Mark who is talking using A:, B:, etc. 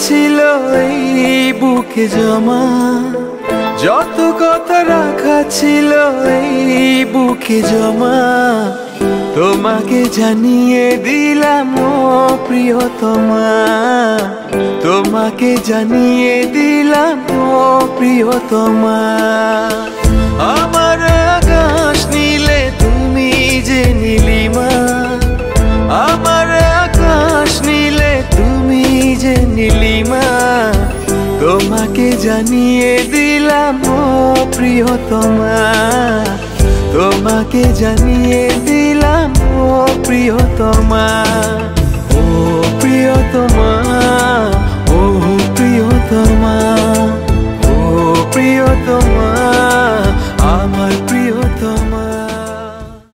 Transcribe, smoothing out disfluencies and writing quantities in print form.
A: ছিল এই বুকে জমা, যত কথা রাখা ছিল এই বুকে জমা, তোমাকে জানিয়ে দিলাম ও প্রিয়তমা, তোমাকে জানিয়ে দিলাম ও প্রিয়তমা। আমার আকাশ নীলে তুমি যে নীলিমা, আমার আকাশ নীলে তুমি যে নীলিমা, তোমাকে জানিয়ে দিলাম ও প্রিয়তমা, তোমাকে জানিয়ে দিলাম ও প্রিয়তমা, ও প্রিয়তমা, ও প্রিয়তমা।